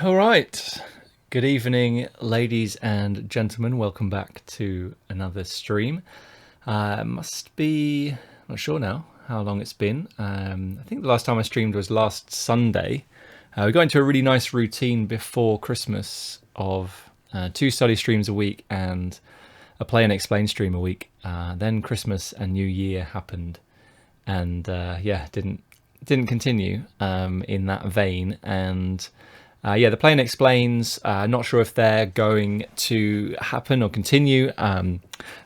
All right. Good evening, ladies and gentlemen. Welcome back to another stream. Must be, not sure now how long it's been. I think the last time I streamed was last Sunday. We got into a really nice routine before Christmas of 2 study streams a week and a play and explain stream a week. Then Christmas and New Year happened, and didn't continue in that vein. And the play and explains, not sure if they're going to happen or continue,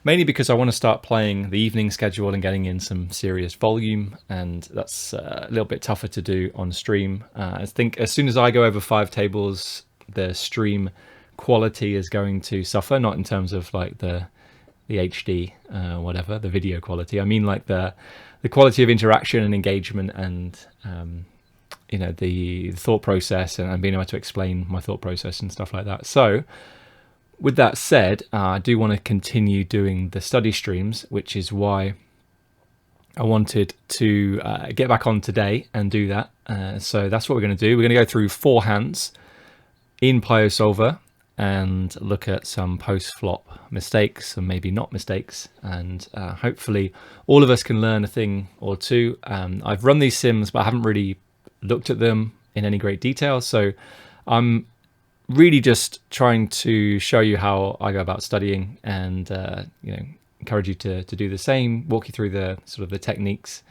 mainly because I want to start playing the evening schedule and getting in some serious volume, and that's a little bit tougher to do on stream. I think as soon as I go over 5 tables, the stream quality is going to suffer, not in terms of like the HD, whatever, the video quality. I mean like the quality of interaction and engagement and the thought process and being able to explain my thought process and stuff like that. So with that said, I do want to continue doing the study streams, which is why I wanted to get back on today and do that. So that's what we're going to do. We're going to go through 4 hands in PIOSolver and look at some post-flop mistakes and maybe not mistakes, and hopefully all of us can learn a thing or two. I've run these sims, but I haven't really looked at them in any great detail, so I'm really just trying to show you how I go about studying, and encourage you to do the same, walk you through the sort of the techniques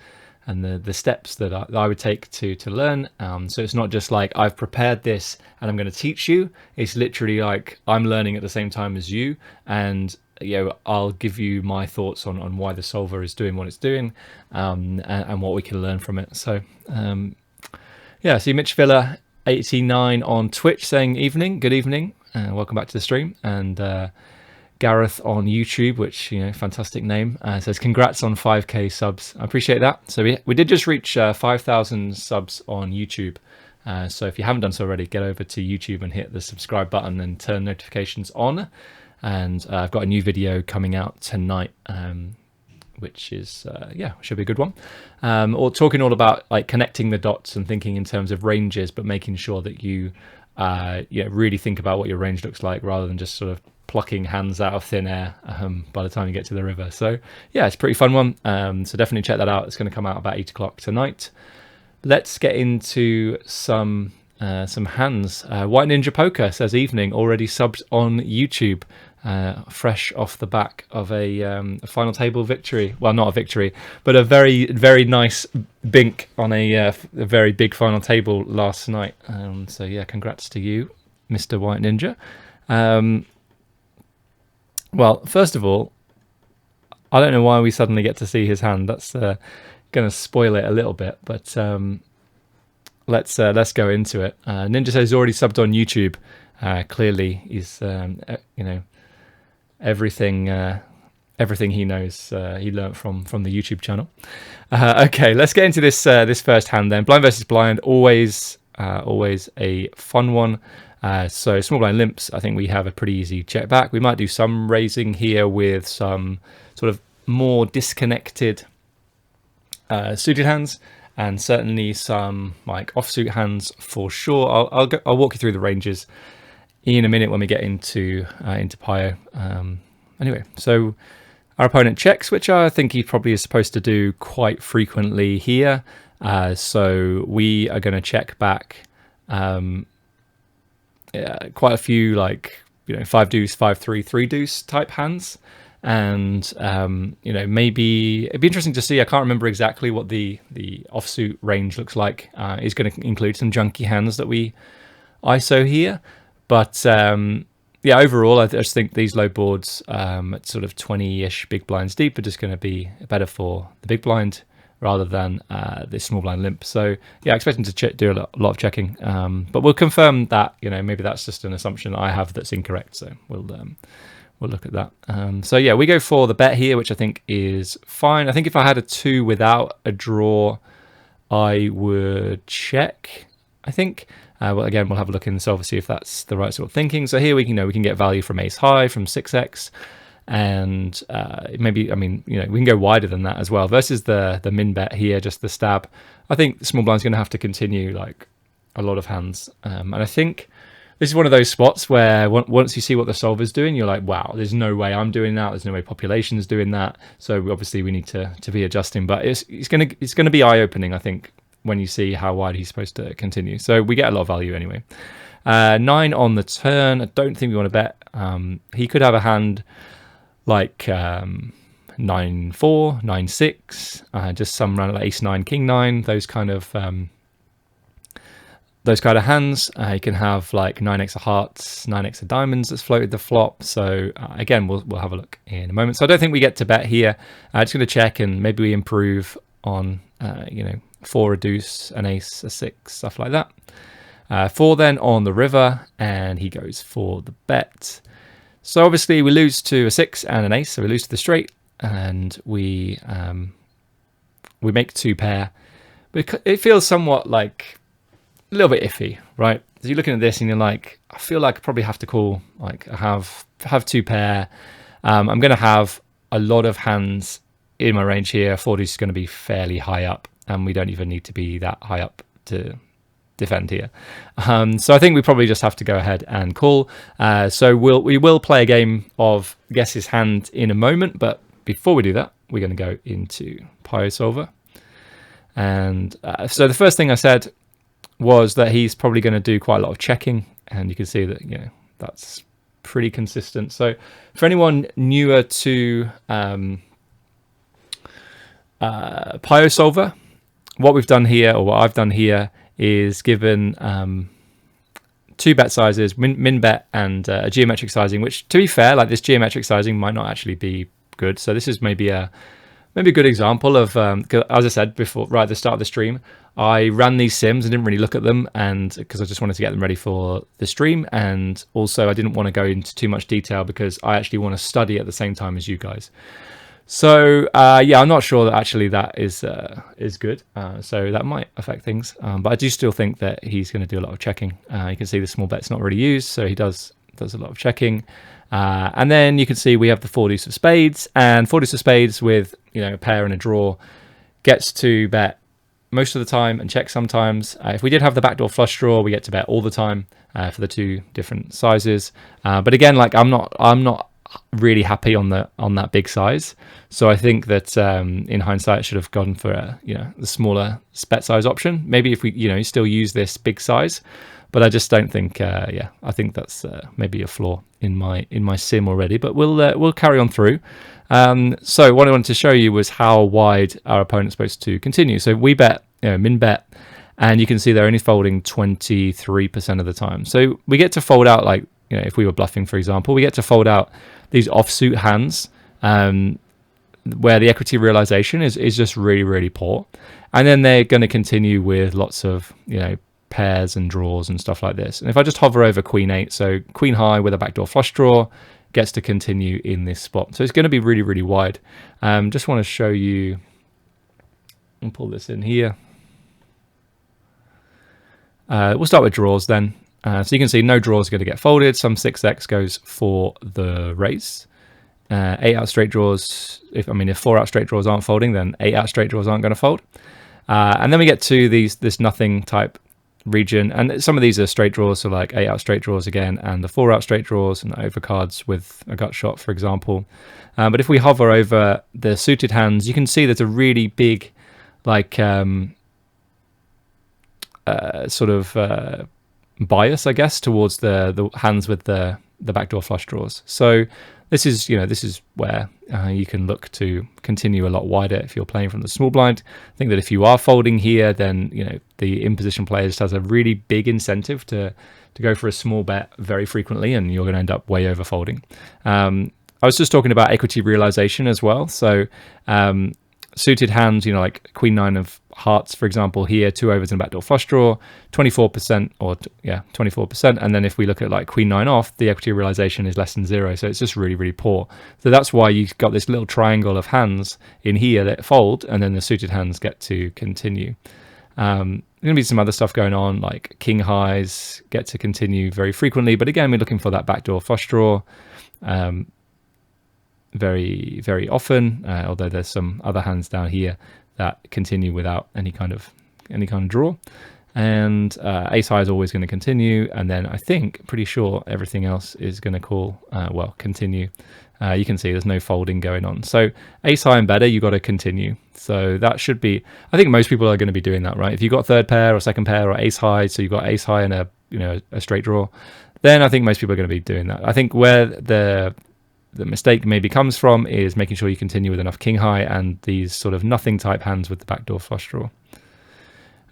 and the steps that I would take to learn. So it's not just like I've prepared this and I'm going to teach you. It's literally like I'm learning at the same time as you, and I'll give you my thoughts on why the solver is doing what it's doing, and what we can learn from it. So see Mitch Villa 89 on Twitch saying evening, good evening, welcome back to the stream. And Gareth on YouTube, which fantastic name, says congrats on 5k subs. I appreciate that. So we did just reach 5,000 subs on YouTube. So if you haven't done so already, get over to YouTube and hit the subscribe button and turn notifications on. And I've got a new video coming out tonight, which is should be a good one. Or talking all about like connecting the dots and thinking in terms of ranges, but making sure that you really think about what your range looks like, rather than just sort of plucking hands out of thin air by the time you get to the river. So it's a pretty fun one. So definitely check that out. It's going to come out about 8 o'clock tonight. Let's get into some hands. White Ninja Poker says evening, already subbed on YouTube, fresh off the back of a final table victory. Well, not a victory, but a very, very nice bink on a very big final table last night. Congrats to you, Mr. White Ninja. Well, first of all, I don't know why we suddenly get to see his hand. That's going to spoil it a little bit, but let's go into it. Ninja says he's already subbed on YouTube. Clearly, he's everything he knows he learnt from the YouTube channel. Okay, let's get into this first hand then. Blind versus blind, always a fun one. So small blind limps, I think we have a pretty easy check back. We might do some raising here with some sort of more disconnected suited hands, and certainly some like offsuit hands for sure. I'll walk you through the ranges in a minute when we get into Pio. Anyway, so our opponent checks, which I think he probably is supposed to do quite frequently here. So we are going to check back quite a few, like 5 deuce, 5-3, 3 deuce type hands, and maybe it'd be interesting to see. I can't remember exactly what the offsuit range looks like. It's going to include some junky hands that we ISO here, but overall, I just think these low boards at sort of 20-ish big blinds deep are just going to be better for the big blind rather than this small blind limp. So I expect him to do a lot of checking, but we'll confirm that maybe that's just an assumption that I have that's incorrect. So we'll look at that. We go for the bet here, which I think is fine. I think if I had a 2 without a draw, I would check, I think. Again, we'll have a look in the solver, see if that's the right sort of thinking. So here we can get value from ace high, from 6x, and maybe, we can go wider than that as well. Versus the min bet here, just the stab. I think the small blind's going to have to continue like a lot of hands, and I think this is one of those spots where once you see what the solver's doing, you're like, wow, there's no way I'm doing that. There's no way population's doing that. So obviously we need to be adjusting. But it's gonna be eye opening, I think, when you see how wide he's supposed to continue. So we get a lot of value anyway. 9 on the turn. I don't think we want to bet. He could have a hand like 9-4, 9-6, just some round like ace-9, king-9, those kind of hands. You can have like 9x of hearts, 9x of diamonds that's floated the flop. So again, we'll have a look in a moment. So I don't think we get to bet here. Just going to check and maybe we improve on 4, a deuce, an ace, a 6, stuff like that. 4 then on the river, and he goes for the bet. So obviously we lose to a 6 and an ace, so we lose to the straight, and we make 2 pair. But it feels somewhat like a little bit iffy, right? So you're looking at this and you're like, I feel like I probably have to call, like I have 2 pair. I'm going to have a lot of hands in my range here. 40 is going to be fairly high up, and we don't even need to be that high up to defend here. So I think we probably just have to go ahead and call. So we will play a game of guess his hand in a moment, but before we do that, we're going to go into PIOSolver. And so the first thing I said was that he's probably going to do quite a lot of checking, and you can see that that's pretty consistent. So for anyone newer to PIOSolver, what we've done here, or what I've done here, is given 2 bet sizes, min bet and a geometric sizing, which, to be fair, like this geometric sizing might not actually be good. So this is maybe a good example of, as I said before, right at the start of the stream, I ran these sims and didn't really look at them, and because I just wanted to get them ready for the stream, and also I didn't want to go into too much detail because I actually want to study at the same time as you guys. So yeah, I'm not sure that actually that is good. So that might affect things, but I do still think that he's going to do a lot of checking. You can see the small bet's not really used, so he does a lot of checking. And then you can see we have the 4 deuce of spades, and 4 deuce of spades with a pair and a draw gets to bet most of the time and check sometimes. If we did have the backdoor flush draw, we get to bet all the time for the 2 different sizes. But again, like I'm not really happy on that big size, so I think that in hindsight I should have gone for the smaller bet size option. Maybe if we still use this big size, but I just don't think I think that's maybe a flaw in my sim already, but we'll carry on through. So what I wanted to show you was how wide our opponent's supposed to continue. So we bet min bet, and you can see they're only folding 23% of the time, so we get to fold out, like if we were bluffing, for example, we get to fold out these offsuit hands where the equity realization is just really, really poor. And then they're going to continue with lots of, pairs and draws and stuff like this. And if I just hover over queen 8, so queen high with a backdoor flush draw gets to continue in this spot. So it's going to be really, really wide. Just want to show you, and pull this in here. We'll start with draws then. So you can see no draws are going to get folded. Some 6x goes for the raise. 8 out straight draws. If 4 out straight draws aren't folding, then 8 out straight draws aren't going to fold. And then we get to this nothing type region, and some of these are straight draws, so like 8 out straight draws again, and the 4 out straight draws and overcards with a gut shot, for example. But if we hover over the suited hands, you can see there's a really big, like sort of bias, I guess, towards the hands with the backdoor flush draws. So this is where you can look to continue a lot wider if you're playing from the small blind. I think that if you are folding here, then the in position player just has a really big incentive to go for a small bet very frequently, and you're going to end up way over folding. I was just talking about equity realization as well. So suited hands, like queen 9 of hearts, for example, here, 2 overs and a backdoor flush draw, 24%, or 24%. And then if we look at like queen 9 off, the equity realization is less than 0. So it's just really, really poor. So that's why you've got this little triangle of hands in here that fold, and then the suited hands get to continue. There's going to be some other stuff going on, like king highs get to continue very frequently. But again, we're looking for that backdoor flush draw very, very often, although there's some other hands down here that continue without any kind of draw. and ace high is always going to continue, and then I think, pretty sure, everything else is going to call, well, continue. You can see there's no folding going on. So ace high and better, you got to continue. So that should be, I think most people are going to be doing that, right? If you've got third pair or second pair or ace high, so you've got ace high and a straight draw, then I think most people are going to be doing that. I think where the mistake maybe comes from is making sure you continue with enough king high and these sort of nothing type hands with the backdoor flush draw.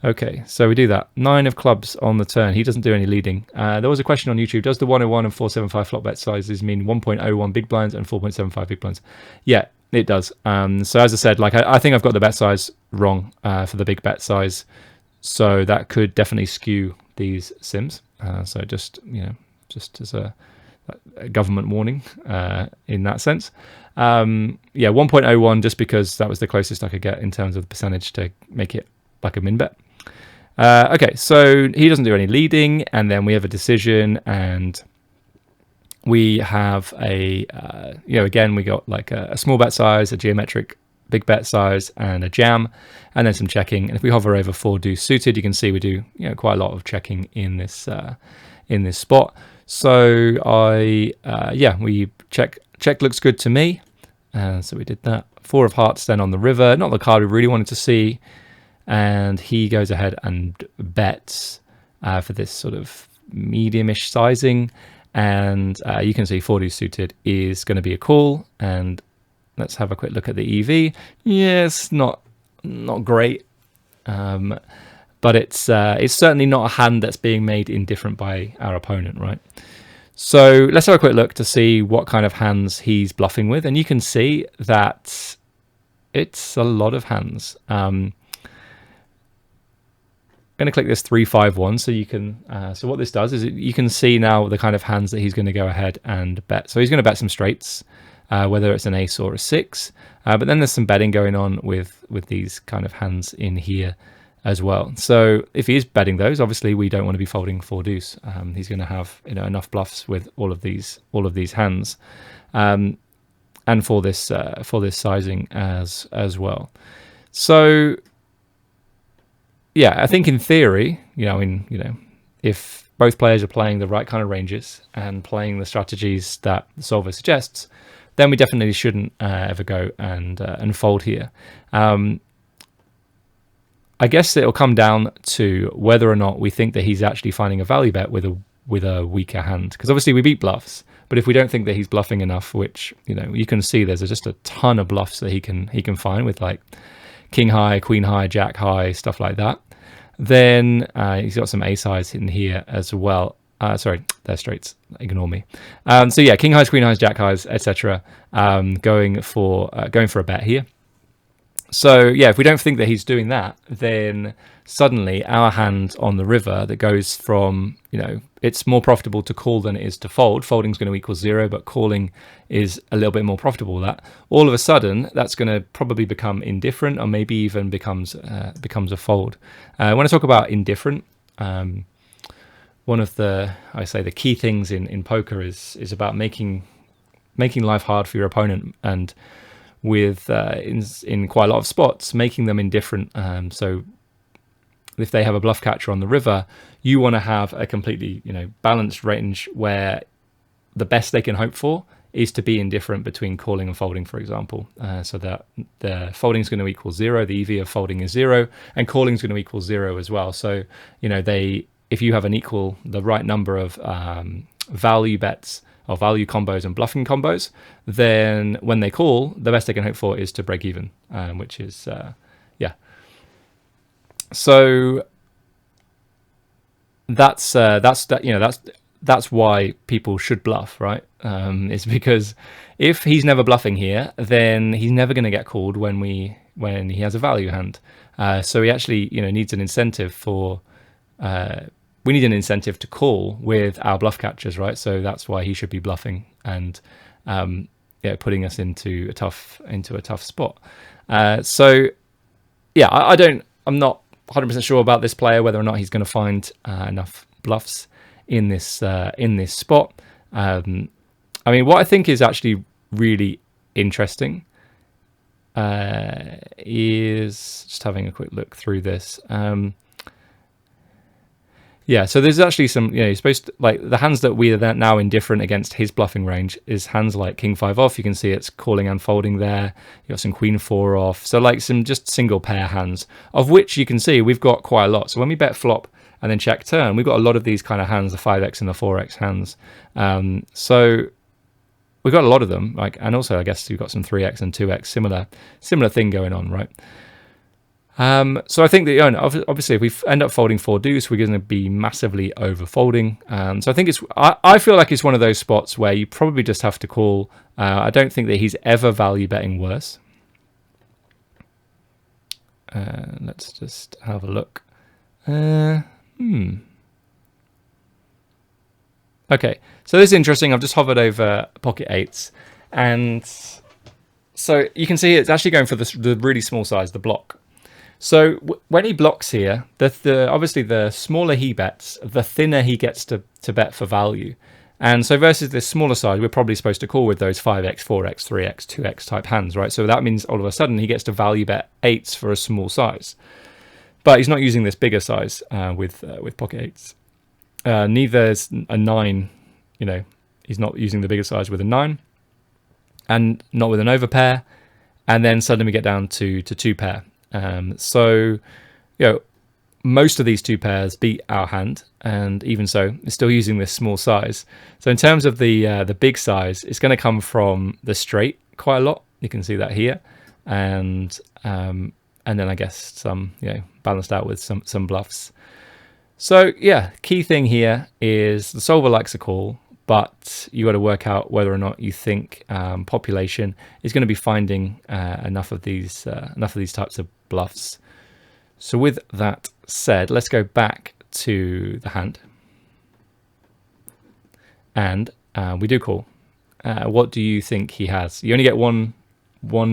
Okay, so we do that. 9 of clubs on the turn. He doesn't do any leading. There was a question on YouTube. Does the 101 and 475 flop bet sizes mean 1.01 big blinds and 4.75 big blinds? Yeah, it does. So as I said, like I think I've got the bet size wrong for the big bet size. So that could definitely skew these sims. So just, just as a government warning in that sense. Yeah, 1.01 just because that was the closest I could get in terms of the percentage to make it like a min bet. Okay, so he doesn't do any leading, and then we have a decision, and we have a, again, we got like a small bet size, a geometric big bet size, and a jam, and then some checking. And if we hover over 4 deuce suited, you can see we do quite a lot of checking in this spot. So we check looks good to me, so we did that. 4 of hearts then on the river, not the card we really wanted to see. And he goes ahead and bets for this sort of medium-ish sizing, and you can see 4 deuce suited is going to be a call. And let's have a quick look at the EV. Yes, not great, but it's certainly not a hand that's being made indifferent by our opponent, right? So let's have a quick look to see what kind of hands he's bluffing with, and you can see that it's a lot of hands. Going to click this 3-5-1 so you can so what this does is you can see now the kind of hands that he's going to go ahead and bet. So he's going to bet some straights, whether it's an ace or a 6, but then there's some betting going on with these kind of hands in here as well. So if he is betting those, obviously we don't want to be folding 4 deuce. He's going to have enough bluffs with all of these hands, and for this sizing as well. So yeah, I think in theory, if both players are playing the right kind of ranges and playing the strategies that the solver suggests, then we definitely shouldn't ever go and fold here. I guess it'll come down to whether or not we think that he's actually finding a value bet with a weaker hand, because obviously we beat bluffs. But if we don't think that he's bluffing enough, which you can see there's just a ton of bluffs that he can find with like king high, queen high, jack high, stuff like that. Then he's got some ace highs in here as well. Sorry, they're straights. Ignore me. So yeah, king highs, queen highs, jack highs, etc. Going for a bet here. So yeah, if we don't think that he's doing that, then suddenly our hand on the river that goes from, it's more profitable to call than it is to fold. Folding is going to equal 0, but calling is a little bit more profitable. That all of a sudden, that's going to probably become indifferent, or maybe even becomes a fold. When I talk about indifferent, one of the key things in poker is about making life hard for your opponent, and with in quite a lot of spots, making them indifferent. So if they have a bluff catcher on the river, you want to have a completely balanced range where the best they can hope for is to be indifferent between calling and folding, for example, so that the folding is going to equal 0, the EV of folding is 0, and calling is going to equal 0 as well. So if you have the right number of value bets or value combos and bluffing combos, then when they call, the best they can hope for is to break even, which is so that's why people should bluff, right? It's because if he's never bluffing here, then he's never going to get called when he has a value hand. So he actually needs an incentive we need an incentive to call with our bluff catchers, right? So that's why he should be bluffing and putting us into a tough spot. So yeah, I'm not 100% sure about this player, whether or not he's going to find enough bluffs in this spot. I mean, what I think is actually really interesting is just having a quick look through this. Yeah, so there's actually some, you're supposed to, like, the hands that we are now indifferent against his bluffing range is hands like king 5 off. You can see it's calling and folding there. You got some queen 4 off. So like some just single pair hands, of which you can see we've got quite a lot. So when we bet flop and then check turn, we've got a lot of these kind of hands, the 5x and the 4x hands. So we've got a lot of them, like, and also I guess we've got some 3x and 2x, similar thing going on, right? So I think that, obviously, if we end up folding 4 deuce, we're going to be massively over folding. So I think I feel like it's one of those spots where you probably just have to call. I don't think that he's ever value betting worse. Let's just have a look. Okay, so this is interesting. I've just hovered over pocket 8s, and so you can see it's actually going for the really small size, the block. So when he blocks here, obviously the smaller he bets, the thinner he gets to bet for value. And so versus this smaller size, we're probably supposed to call with those 5x, 4x, 3x, 2x type hands, right? So that means all of a sudden he gets to value bet 8s for a small size. But he's not using this bigger size with pocket 8s. Neither is a 9, he's not using the bigger size with a 9. And not with an overpair. And then suddenly we get down to 2 pair. So, most of these 2 pairs beat our hand, and even so, it's still using this small size. So in terms of the big size, it's going to come from the straight quite a lot. You can see that here, and then I guess some, balanced out with some bluffs. So yeah, key thing here is the solver likes a call, but you got to work out whether or not you think population is going to be finding enough of these types of bluffs. So with that said, let's go back to the hand, and we do call. What do you think he has? You only get one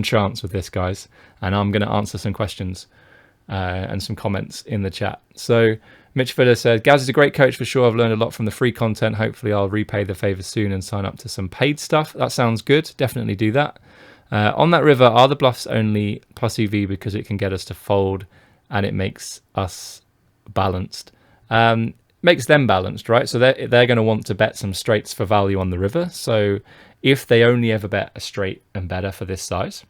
chance with this, guys, and I'm going to answer some questions and some comments in the chat. So Mitch Filler says, Gaz is a great coach for sure. I've learned a lot from the free content. Hopefully I'll repay the favor soon and sign up to some paid stuff. That sounds good. Definitely do that. On that river, are the bluffs only plus EV because it can get us to fold and it makes us balanced? Makes them balanced, right? So they're going to want to bet some straights for value on the river. So if they only ever bet a straight and better for this size,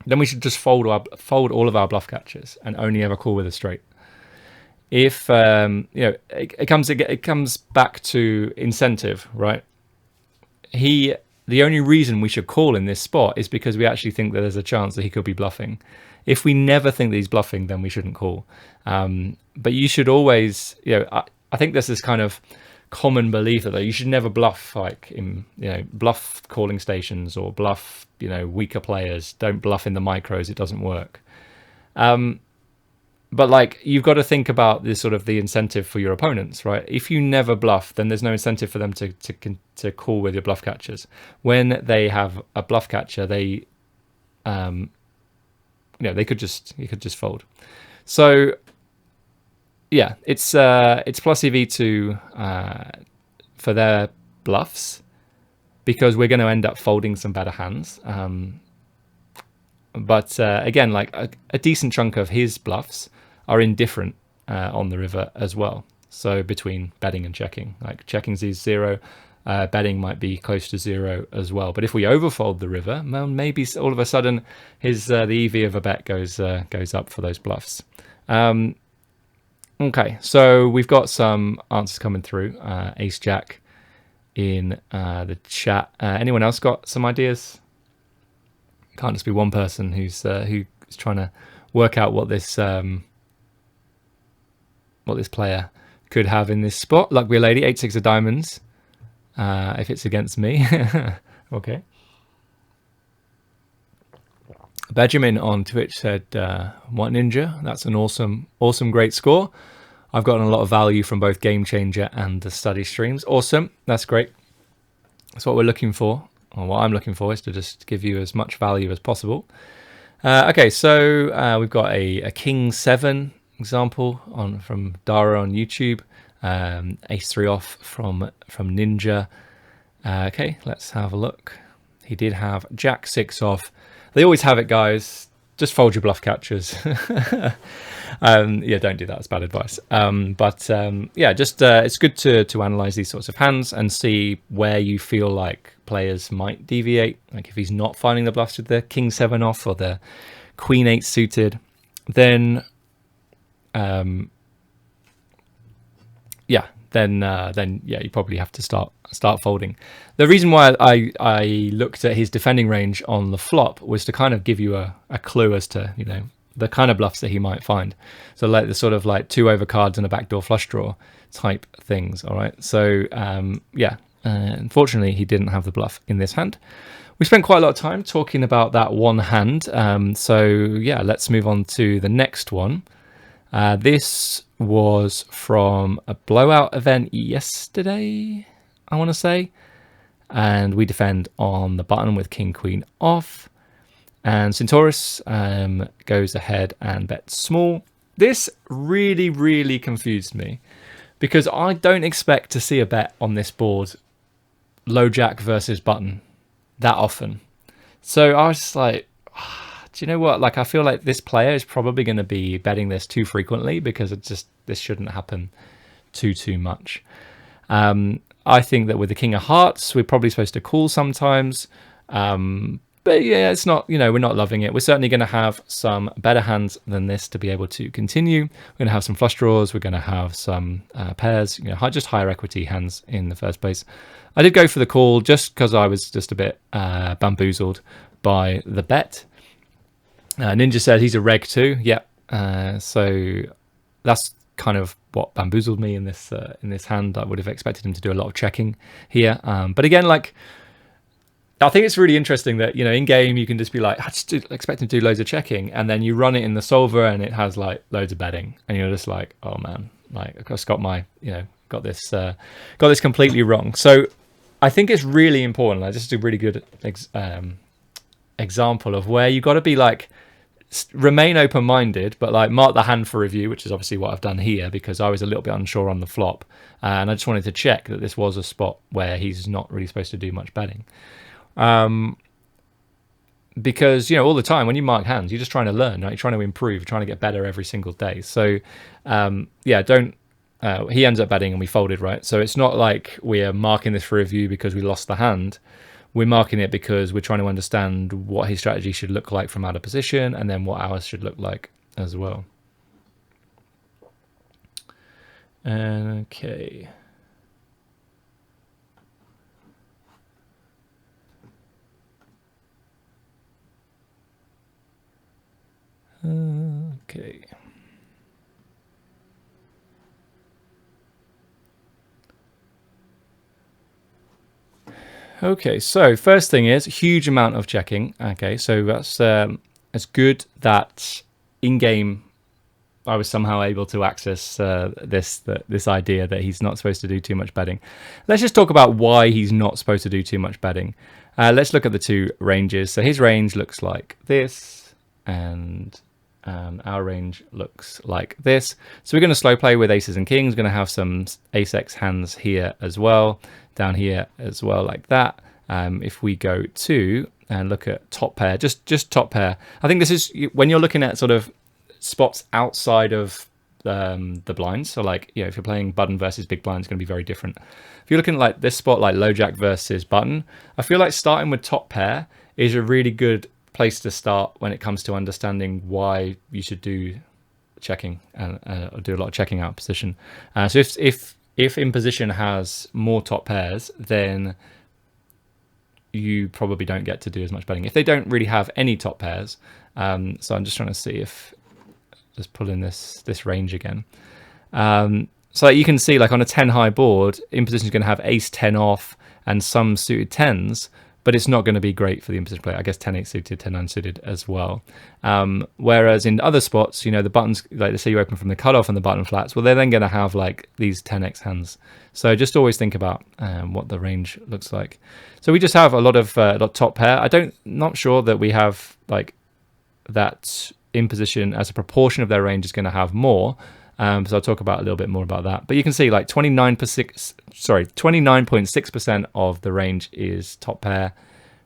then we should just fold all of our bluff catchers and only ever call with a straight. If it comes back to incentive, right? The only reason we should call in this spot is because we actually think that there's a chance that he could be bluffing. If we never think that he's bluffing, then we shouldn't call. But you should always, I think there's this kind of common belief that you should never bluff, like in bluff calling stations or bluff weaker players. Don't bluff in the micros; it doesn't work. But like, you've got to think about this sort of the incentive for your opponents, right? If you never bluff, then there's no incentive for them to call with your bluff catchers. When they have a bluff catcher, you could just fold. So yeah, it's plus EV2 for their bluffs because we're going to end up folding some better hands. But again, like a decent chunk of his bluffs are indifferent on the river as well. So between betting and checking, like checking's 0, betting might be close to 0 as well. But if we overfold the river, well, maybe all of a sudden the EV of a bet goes up for those bluffs. Okay, so we've got some answers coming through. Ace Jack in the chat. Anyone else got some ideas? Can't just be one person who's trying to work out what this player could have in this spot. Luck be a lady, 8-6 of diamonds. If it's against me, okay. Benjamin on Twitch said, "What ninja? That's an awesome, great score. I've gotten a lot of value from both Game Changer and the study streams. Awesome, that's great. That's what we're looking for." Well, what I'm looking for is to just give you as much value as possible. Okay, so we've got a King 7 example from Dara on YouTube. Ace 3 off from Ninja. Okay, let's have a look. He did have Jack 6 off. They always have it, guys. just fold your bluff catchers. Yeah, don't do that. It's bad advice. Yeah, just it's good to analyze these sorts of hands and see where you feel like players might deviate. Like if he's not finding the bluffs with the king 7 off or the queen 8 suited, then yeah, you probably have to start folding. The reason why I looked at his defending range on the flop was to kind of give you a clue as to, you know, the kind of bluffs that he might find. So like the sort of like 2 overcards and a backdoor flush draw type things. All right. So yeah, unfortunately he didn't have the bluff in this hand. We spent quite a lot of time talking about that one hand. So yeah, let's move on to the next one. This was from a blowout event yesterday, I want to say. And we defend on the button with king queen off. And Centaurus goes ahead and bets small. This really, really confused me because I don't expect to see a bet on this board low jack versus button that often. So I was just like, do you know what? Like, I feel like this player is probably going to be betting this too frequently because this shouldn't happen too much. I think that with the king of hearts, we're probably supposed to call sometimes. But yeah, it's not, you know, we're not loving it. We're certainly going to have some better hands than this to be able to continue. We're going to have some flush draws. We're going to have some pairs, you know, just higher equity hands in the first place. I did go for the call just because I was just a bit bamboozled by the bet. Ninja said he's a reg too. Yep. So that's kind of what bamboozled me in this hand. I would have expected him to do a lot of checking here. But again, like, I think it's really interesting that, you know, in game you can just be like, I just expect him to do loads of checking, and then you run it in the solver and it has like loads of betting, and you're just like, oh man, like I've just got my, you know, got this completely wrong. So I think it's really important. Like, this is a really good example of where you got to be like, remain open-minded, but like mark the hand for review, which is obviously what I've done here because I was a little bit unsure on the flop, and I just wanted to check that this was a spot where he's not really supposed to do much betting. Because, you know, all the time when you mark hands, you're just trying to learn, right? You're trying to improve, you're trying to get better every single day. So yeah, don't he ends up betting and we folded, right? So it's not like we're marking this for review because we lost the hand. We're marking it because we're trying to understand what his strategy should look like from out of position, and then what ours should look like as well. Okay. Okay. Okay, so first thing is huge amount of checking. Okay, so that's it's good that in game I was somehow able to access this idea that he's not supposed to do too much betting. Let's just talk about why he's not supposed to do too much betting. Let's look at the two ranges. So his range looks like this, and our range looks like this. So we're going to slow play with aces and kings. We're going to have some ace-x hands here as well, down here as well, like that. If we go to and look at top pair, just top pair, I think this is when you're looking at sort of spots outside of the blinds. So like, you know, if you're playing button versus big blind, it's going to be very different. If you're looking at like this spot, like low jack versus button, I feel like starting with top pair is a really good place to start when it comes to understanding why you should do checking and do a lot of checking out of position. So if in position has more top pairs, then you probably don't get to do as much betting. If they don't really have any top pairs, so I'm just trying to see if, just pull in this range again. So you can see like on a 10 high board, in position is going to have ace 10 off and some suited 10s, but it's not going to be great for the in position player. I guess 10-8 suited, 10-9 suited as well. Whereas in other spots, you know, the buttons, like let's say you open from the cutoff and the button flats, well, they're then going to have like these 10x hands. So just always think about what the range looks like. So we just have a lot of top pair. Not sure that we have like that in position as a proportion of their range is going to have more. So I'll talk about a little bit more about that. But you can see like 29.6% of the range is top pair,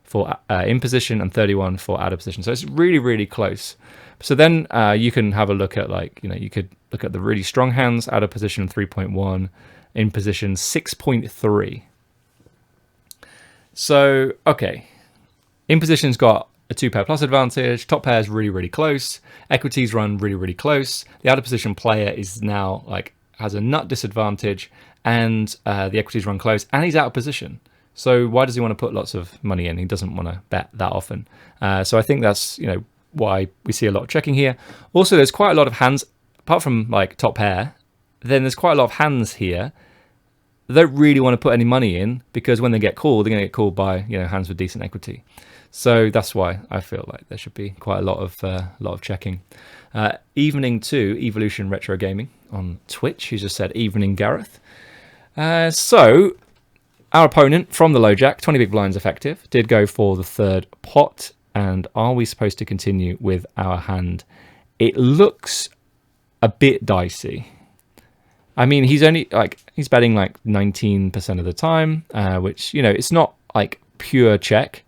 for in position and 31 for out of position. So it's really, really close. So then you can have a look at, like, you could look at the really strong hands. Out of position 3.1, in position 6.3. So, okay. In position's got a 2-pair plus advantage. Top pair is really, really close. Equities run really, really close. The out of position player is now, like, has a nut disadvantage, and the equities run close, and he's out of position. So why does he want to put lots of money in? He doesn't want to bet that often. So I think that's, why we see a lot of checking here. Also, there's quite a lot of hands, apart from like top pair, then there's quite a lot of hands here that don't really want to put any money in, because when they get called, they're going to get called by hands with decent equity. So that's why I feel like there should be quite a lot of checking. Evening to Evolution Retro Gaming on Twitch, who just said evening Gareth. So our opponent from the low jack, 20 big blinds effective, did go for the third pot. And are we supposed to continue with our hand? It looks a bit dicey. I mean, he's betting like 19% of the time, which, it's not like pure check.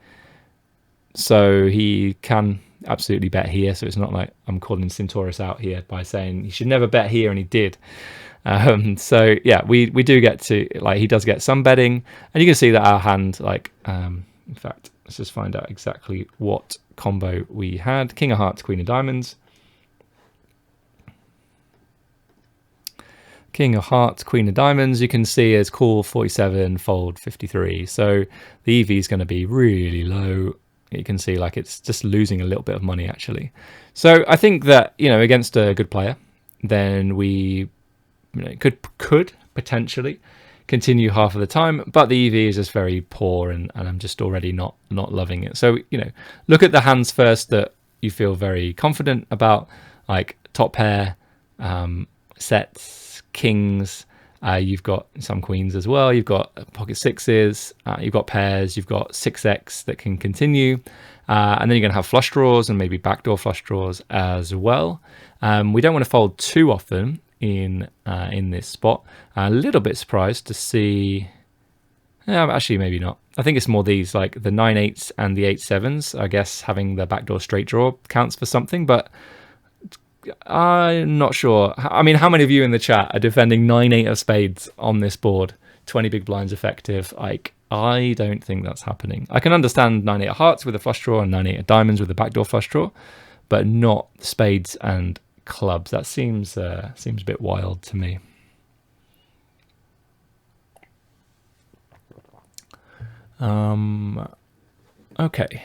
So he can absolutely bet here. So it's not like I'm calling Centaurus out here by saying he should never bet here, and he did. So yeah, we do get to, like, he does get some betting, and you can see that our hand, like, in fact, let's just find out exactly what combo we had. King of Hearts, Queen of Diamonds. King of Hearts, Queen of Diamonds, you can see is call 47, fold 53. So the EV is going to be really low. You can see, like, it's just losing a little bit of money, actually. So I think that, against a good player, then we could potentially continue half of the time, but the EV is just very poor, and I'm just already not loving it. So, look at the hands first that you feel very confident about, like top pair, sets, kings. You've got some queens as well. You've got pocket sixes. You've got pairs. You've got 6x that can continue. And then you're going to have flush draws and maybe backdoor flush draws as well. We don't want to fold too often in this spot. A little bit surprised to see. Actually, maybe not. I think it's more these, like the 9/8s and the 8/7s. I guess having the backdoor straight draw counts for something, but I'm not sure. I mean, how many of you in the chat are defending 9/8 of spades on this board? 20 big blinds effective. Like, I don't think that's happening. I can understand 9/8 of hearts with a flush draw and 9/8 of diamonds with a backdoor flush draw, but not spades and clubs. That seems a bit wild to me. Okay.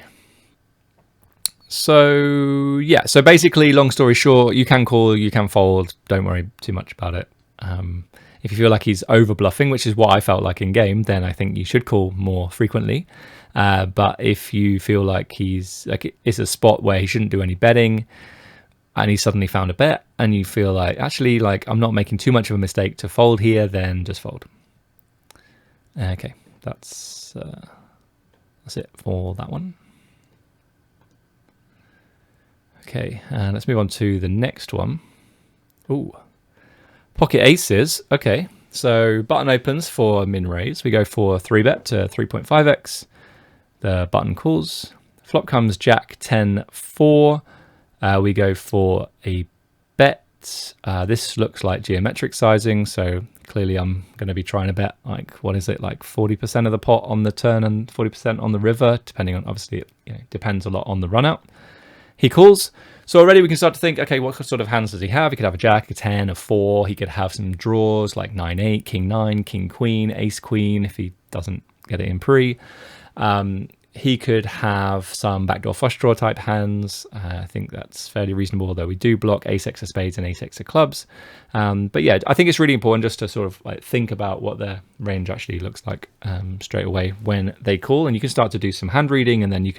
So yeah, so basically, long story short, you can call, you can fold. Don't worry too much about it. If you feel like he's over bluffing, which is what I felt like in game, then I think you should call more frequently. But if you feel like it's a spot where he shouldn't do any betting, and he suddenly found a bet, and you feel like, actually, like, I'm not making too much of a mistake to fold here, then just fold. Okay, that's it for that one. Okay, and let's move on to the next one. Ooh, pocket aces. Okay, so button opens for min raise. We go for 3-bet to 3.5x. The button calls. Flop comes Jack 10-4. We go for a bet. This looks like geometric sizing, so clearly I'm going to be trying to bet, like, what is it, like 40% of the pot on the turn and 40% on the river, depending on, obviously, it depends a lot on the run out. He calls. So already we can start to think, okay, what sort of hands does he have? He could have a jack, a 10, a 4. He could have some draws like 9/8, king 9, king queen, ace queen if he doesn't get it in pre. He could have some backdoor flush draw type hands. I think that's fairly reasonable, although we do block ace-x of spades and ace-x of clubs. But yeah, I think it's really important just to sort of like think about what their range actually looks like straight away when they call, and you can start to do some hand reading, and then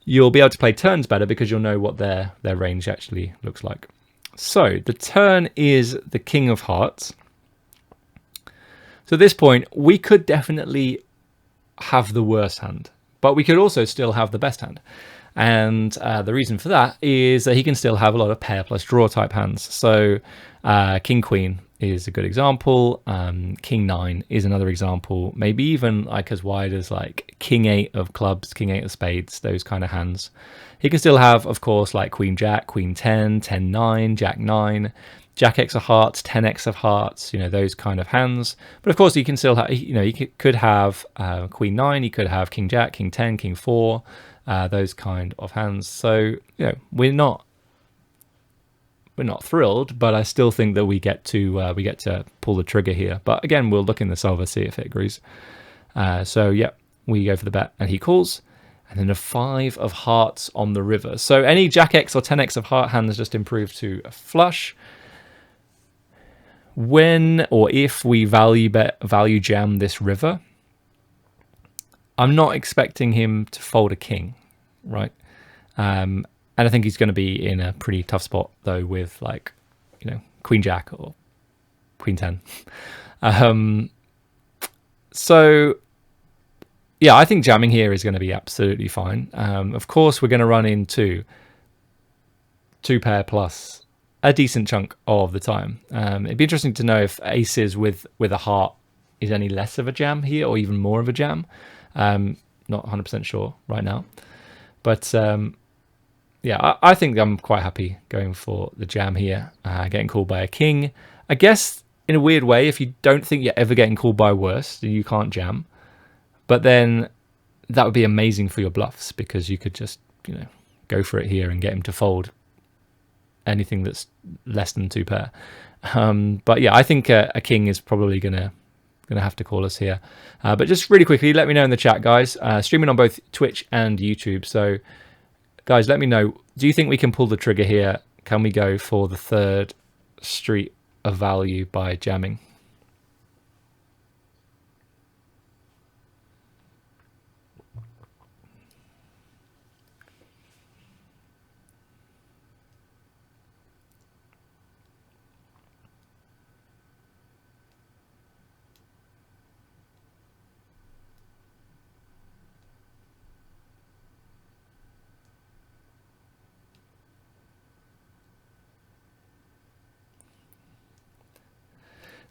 you'll be able to play turns better because you'll know what their range actually looks like. So the turn is the king of hearts. So at this point, we could definitely have the worst hand, but we could also still have the best hand. And the reason for that is that he can still have a lot of pair plus draw type hands. So king queen is a good example. King 9 is another example. Maybe even like as wide as like King 8 of clubs, King 8 of spades, those kind of hands. He can still have, of course, like Queen Jack, Queen 10, 10 9, Jack 9, Jack X of hearts, 10x of hearts, you know, those kind of hands. But of course, he can still have, you know, he could have Queen 9, he could have King Jack, King 10, King 4, those kind of hands. So, you know, we're not thrilled, but I still think that we get to pull the trigger here. But again, we'll look in the solver, see if it agrees. So yeah, we go for the bet, and he calls, and then a 5 of hearts on the river. So any Jack X or 10x of heart hand has just improved to a flush. When or if we value jam this river, I'm not expecting him to fold a king, right? And I think he's going to be in a pretty tough spot, though, with, like, you know, Queen Jack or Queen 10. So, yeah, I think jamming here is going to be absolutely fine. Of course, we're going to run into 2 pair plus a decent chunk of the time. It'd be interesting to know if aces with a heart is any less of a jam here or even more of a jam. Not 100% sure right now. But... yeah, I think I'm quite happy going for the jam here, getting called by a king. I guess, in a weird way, if you don't think you're ever getting called by worse, then you can't jam. But then that would be amazing for your bluffs, because you could just, you know, go for it here and get him to fold anything that's less than 2 pair. But yeah, I think a king is probably gonna have to call us here. But just really quickly, let me know in the chat, guys. Streaming on both Twitch and YouTube, so... guys, let me know, do you think we can pull the trigger here? Can we go for the 3rd street of value by jamming?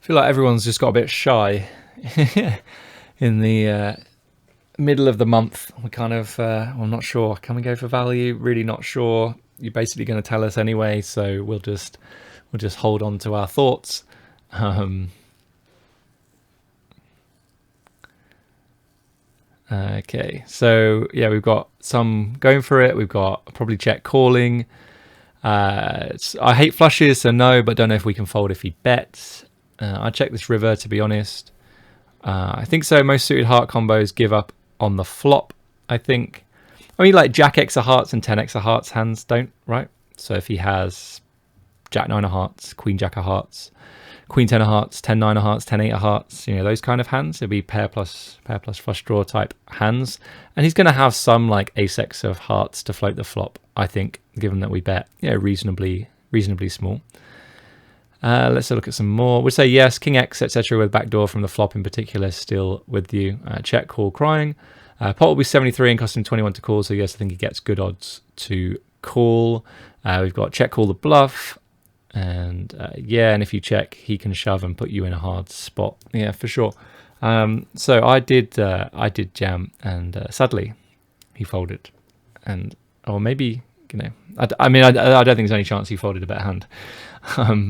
I feel like everyone's just got a bit shy in the middle of the month. We kind of, I'm not sure. Can we go for value? Really not sure. You're basically going to tell us anyway, so we'll just hold on to our thoughts. Okay, so yeah, we've got some going for it. We've got probably check calling. I hate flushes, so no, but don't know if we can fold if he bets. I check this river, to be honest. I think so. Most suited heart combos give up on the flop, I think. I mean, like Jack X of hearts and 10x of hearts hands don't, right? So if he has Jack 9 of hearts, Queen Jack of hearts, Queen 10 of hearts, 10 9 of hearts, 10 8 of hearts, you know, those kind of hands, it'll be pair plus flush draw type hands. And he's going to have some like ace X of hearts to float the flop, I think, given that we bet, you know, reasonably small. Let's look at some more. We'd say yes, King X, etc. with backdoor from the flop in particular, still with you. Check, call, crying. Pot will be 73 and cost him 21 to call, so yes, I think he gets good odds to call. We've got check, call the bluff. And yeah, and if you check, he can shove and put you in a hard spot. Yeah, for sure. So I did jam, and sadly, he folded. And, or maybe, you know, I mean, I don't think there's any chance he folded a better hand.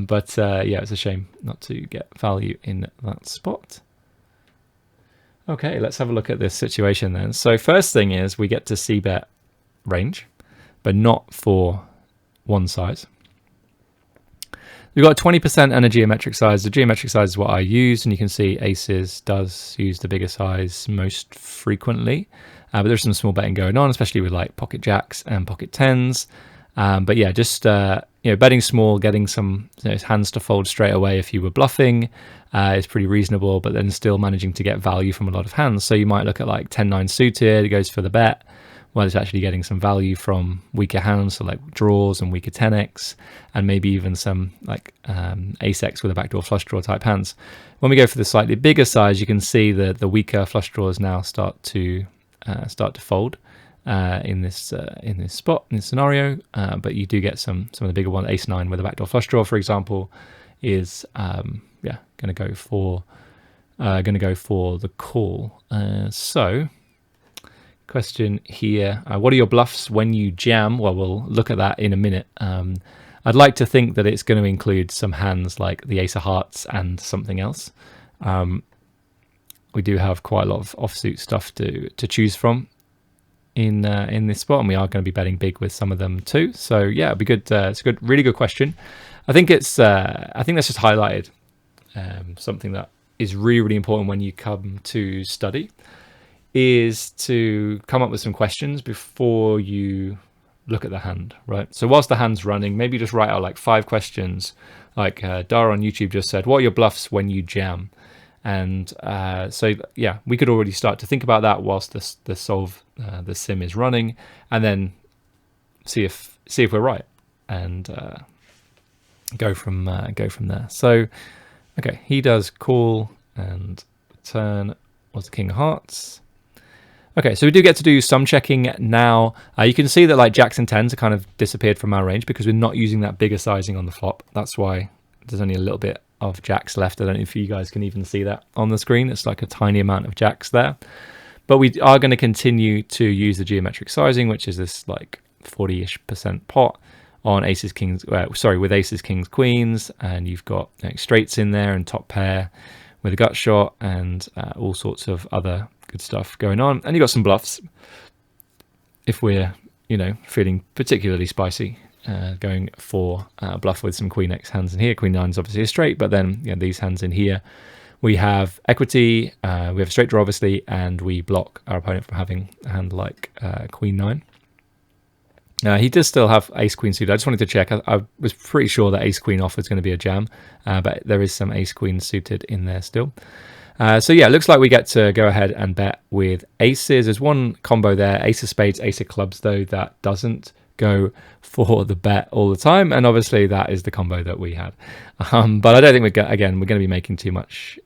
But yeah, it's a shame not to get value in that spot. Okay, let's have a look at this situation then. So first thing is we get to c-bet range, but not for one size. We've got 20% and a geometric size. The geometric size is what I use, and you can see aces does use the bigger size most frequently. But there's some small betting going on, especially with like pocket jacks and pocket tens. But yeah, just you know, betting small, getting some, you know, hands to fold straight away if you were bluffing is pretty reasonable, but then still managing to get value from a lot of hands. So you might look at like 10-9 suited, it goes for the bet, well, it's actually getting some value from weaker hands, so like draws and weaker 10x, and maybe even some like ace-x with a backdoor flush draw type hands. When we go for the slightly bigger size, you can see that the weaker flush draws now start to fold in this spot, in this scenario, but you do get some of the bigger ones. Ace 9 with a backdoor flush draw, for example, is yeah, going to go for the call. So question here, what are your bluffs when you jam? Well, we'll look at that in a minute. I'd like to think that it's going to include some hands like the ace of hearts and something else. We do have quite a lot of offsuit stuff to choose from in this spot, and we are going to be betting big with some of them too. So yeah, it'll be good. It's a good, really good question. I think that's just highlighted something that is really, really important when you come to study, is to come up with some questions before you look at the hand, right? So whilst the hand's running, maybe just write out like 5 questions. Like Dara on YouTube just said, what are your bluffs when you jam? And so yeah, we could already start to think about that whilst the sim is running, and then see if we're right, and go from there. So okay, he does call, and turn was the king of hearts. Okay, so we do get to do some checking now. You can see that like jacks and tens are kind of disappeared from our range because we're not using that bigger sizing on the flop. That's why there's only a little bit of jacks left. I don't know if you guys can even see that on the screen. It's like a tiny amount of jacks there. But we are going to continue to use the geometric sizing, which is this like 40-ish% pot on aces, kings, with aces, kings, queens, and you've got straights in there and top pair with a gut shot and all sorts of other good stuff going on. And you got some bluffs if we're, feeling particularly spicy. Going for bluff with some queen x hands in here. Queen 9 is obviously a straight, but then these hands in here, we have equity, we have a straight draw obviously, and we block our opponent from having a hand like queen 9. He does still have ace queen suited. I just wanted to check. I was pretty sure that ace queen off was going to be a jam, but there is some ace queen suited in there still. So yeah, it looks like we get to go ahead and bet with aces. There's one combo there, ace of spades, ace of clubs though, that doesn't go for the bet all the time, and obviously that is the combo that we had. But I don't think we're going to be making too much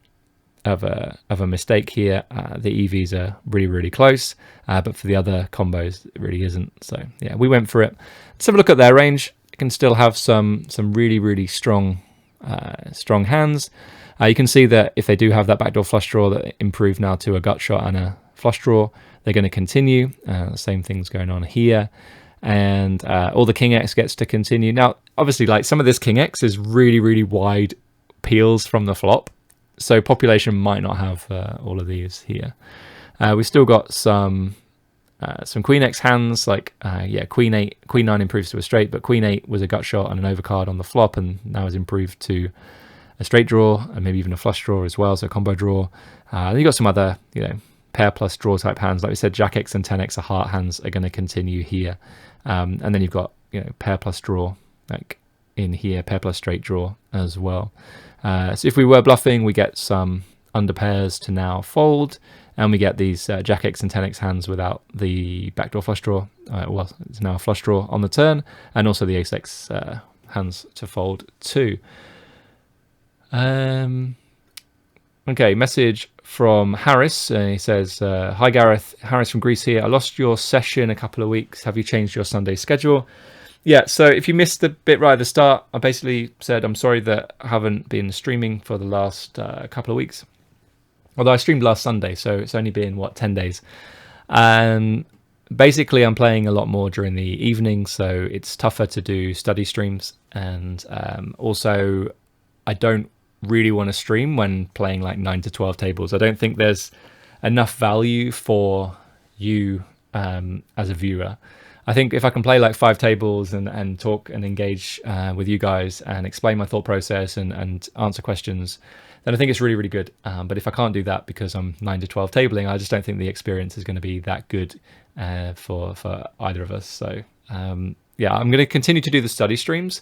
of a mistake here. The EVs are really, really close, but for the other combos it really isn't. So yeah, we went for it. Let's have a look at their range. You can still have some really, really strong hands. You can see that if they do have that backdoor flush draw that improved now to a gut shot and a flush draw, they're going to continue. The same thing's going on here. And all the king x gets to continue. Now, obviously, like some of this king x is really, really wide peels from the flop, so population might not have all of these here. We've still got some queen x hands, like queen 8, queen 9 improves to a straight, but queen 8 was a gut shot and an overcard on the flop, and now has improved to a straight draw and maybe even a flush draw as well, so combo draw. Then you got some other, pair plus draw type hands. Like we said, jack x and 10x of heart hands are going to continue here. And then you've got pair plus draw like in here, pair plus straight draw as well. So if we were bluffing, we get some under pairs to now fold, and we get these jack x and 10x hands without the backdoor flush draw. Well, it's now a flush draw on the turn, and also the ace x hands to fold too. Okay, message from Harris. He says, hi Gareth, Harris from Greece here. I lost your session a couple of weeks. Have you changed your Sunday schedule? Yeah, so if you missed the bit right at the start, I basically said I'm sorry that I haven't been streaming for the last couple of weeks. Although I streamed last Sunday, so it's only been, 10 days. Basically, I'm playing a lot more during the evening, so it's tougher to do study streams. And also, I don't really want to stream when playing like 9 to 12 tables. I don't think there's enough value for you as a viewer. I think if I can play like 5 tables and talk and engage with you guys and explain my thought process and answer questions, then I think it's really, really good. But if I can't do that because I'm 9 to 12 tabling, I just don't think the experience is going to be that good for either of us. So yeah, I'm going to continue to do the study streams.